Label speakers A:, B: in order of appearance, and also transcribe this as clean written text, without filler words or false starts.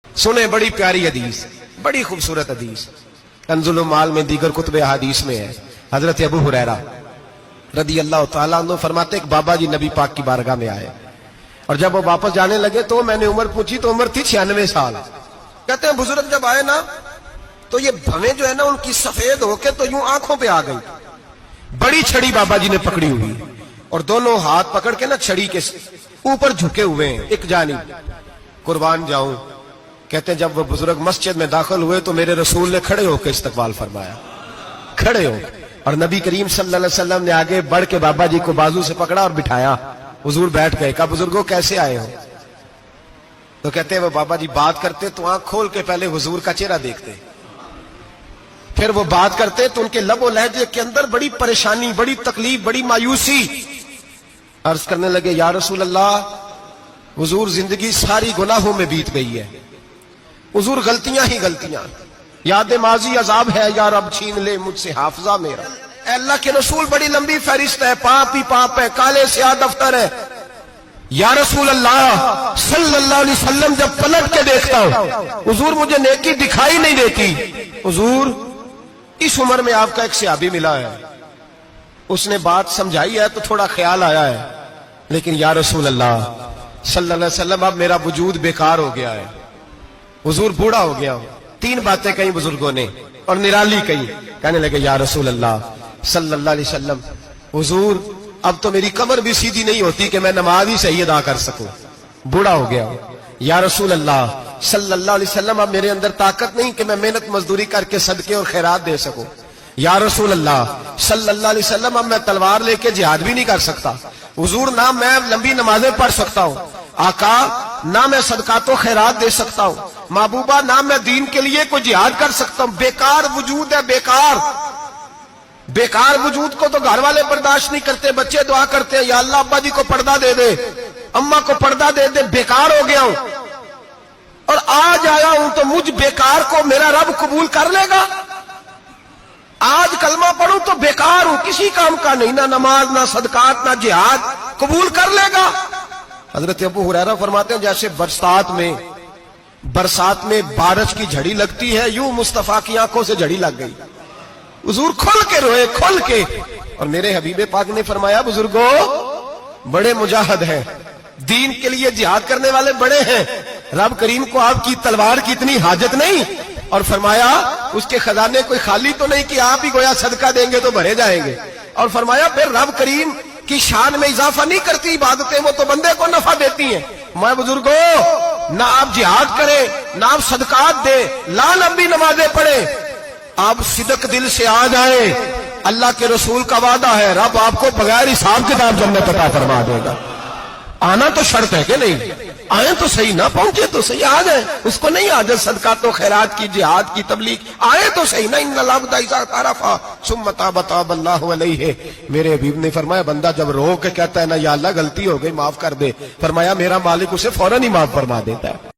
A: سنیں بڑی پیاری حدیث، بڑی خوبصورت حدیث، کنزُ المال میں دیگر کتب احادیث میں ہے۔ حضرت ابو ہریرہ رضی اللہ تعالیٰ عنہ فرماتے ایک بابا جی نبی پاک کی بارگاہ میں آئے، اور جب وہ واپس جانے لگے تو میں نے عمر پوچھی تو عمر تھی 96 سال۔ کہتے ہیں بزرگ جب آئے نا تو یہ بھویں جو ہے نا ان کی سفید ہو کے تو یوں آنکھوں پہ آ گئی، بڑی چھڑی بابا جی نے پکڑی ہوئی اور دونوں ہاتھ پکڑ کے نا چھڑی کے اوپر جھکے ہوئے ہیں ایک جانب، قربان جاؤں۔ کہتے ہیں جب وہ بزرگ مسجد میں داخل ہوئے تو میرے رسول نے کھڑے ہو کے استقبال فرمایا، کھڑے ہو، اور نبی کریم صلی اللہ علیہ وسلم نے آگے بڑھ کے بابا جی کو بازو سے پکڑا اور بٹھایا۔ حضور بیٹھ گئے، کہا بزرگوں کیسے آئے ہو؟ تو کہتے ہیں وہ بابا جی بات کرتے تو آنکھ کھول کے پہلے حضور کا چہرہ دیکھتے، پھر وہ بات کرتے تو ان کے لب و لہجے کے اندر بڑی پریشانی، بڑی تکلیف، بڑی مایوسی۔ عرض کرنے لگے یا رسول اللہ، حضور زندگی ساری گناہوں میں بیت گئی ہے، حضور غلطیاں ہی غلطیاں، یاد ماضی عذاب ہے، یا رب چھین لے مجھ سے حافظہ میرا۔ اے اللہ کے رسول بڑی لمبی فہرست ہے، پاپ ہی پاپ ہے، کالے سیاہ دفتر ہے۔ یا رسول اللہ صلی اللہ علیہ وسلم جب پلٹ کے دیکھتا ہوں حضور مجھے نیکی دکھائی نہیں دیتی۔ حضور اس عمر میں آپ کا ایک صحابی ملا ہے، اس نے بات سمجھائی ہے تو تھوڑا خیال آیا ہے، لیکن یا رسول اللہ صلی اللہ علیہ وسلم اب میرا وجود بیکار ہو گیا ہے، حضور بوڑھا ہو گیا ہوں۔ تین باتیں کہیں بزرگوں نے اور نرالی کہیں، کہنے لگے یا رسول اللہ صلی اللہ علیہ وسلم، حضور اب تو میری کمر بھی سیدھی نہیں ہوتی کہ میں نماز ہی صحیح ادا کر سکوں، بوڑھا ہو گیا ہوں۔ یا رسول اللہ صلی اللہ علیہ وسلم اب میرے اندر طاقت نہیں کہ میں محنت مزدوری کر کے صدقے اور خیرات دے سکوں۔ یا رسول اللہ صلی اللہ علیہ وسلم اب میں تلوار لے کے جہاد بھی نہیں کر سکتا، حضور نہ میں لمبی نمازیں پڑھ سکتا ہوں، آقا نہ میں صدقات و خیرات دے سکتا ہوں، محبوبہ نہ میں دین کے لیے کوئی جہاد کر سکتا ہوں، بیکار وجود ہے، بیکار۔ بیکار وجود کو تو گھر والے برداشت نہیں کرتے، بچے دعا کرتے ہیں یا اللہ ابا جی کو پردہ دے دے، اماں کو پردہ دے دے، بیکار ہو گیا ہوں، اور آج آیا ہوں تو مجھ بیکار کو میرا رب قبول کر لے گا؟ آج کلمہ پڑھوں تو بیکار ہوں، کسی کام کا نہیں، نہ نماز نہ صدقات نہ جہاد، قبول کر لے گا؟ حضرت ابو ہریرہ فرماتے ہیں جیسے برسات میں بارش کی جھڑی لگتی ہے، یوں مصطفیٰ کی آنکھوں سے جھڑی لگ گئی، حضور کھل کے روئے، کھل کے۔ اور میرے حبیب پاک نے فرمایا بزرگوں بڑے مجاہد ہیں، دین کے لیے جہاد کرنے والے بڑے ہیں، رب کریم کو آپ کی تلوار کی اتنی حاجت نہیں، اور فرمایا اس کے خزانے کوئی خالی تو نہیں کہ آپ ہی گویا صدقہ دیں گے تو بھرے جائیں گے، اور فرمایا پھر رب کریم کی شان میں اضافہ نہیں کرتی عبادتیں، وہ تو بندے کو نفع دیتی ہیں۔ میں بزرگوں نہ آپ جہاد کریں نہ آپ صدقات دیں، لا لمبی نمازیں پڑھیں، آپ صدق دل سے آ جائیں، اللہ کے رسول کا وعدہ ہے رب آپ کو بغیر حساب کتاب جنت عطا فرما دے گا۔ آنا تو شرط ہے کہ نہیں؟ آئیں تو صحیح، نہ پہنچے تو صحیح، آ جائیں، اس کو نہیں عادت صدقات و خیرات کی، جہاد کی، تبلیغ، آئے تو صحیح، نہ ان العبد اذا اعترف ثم تاب تاب اللہ علیہ۔ میرے حبیب نے فرمایا بندہ جب رو کے کہتا ہے نا یا اللہ غلطی ہو گئی معاف کر دے، فرمایا میرا مالک اسے فوراً ہی معاف فرما دیتا ہے۔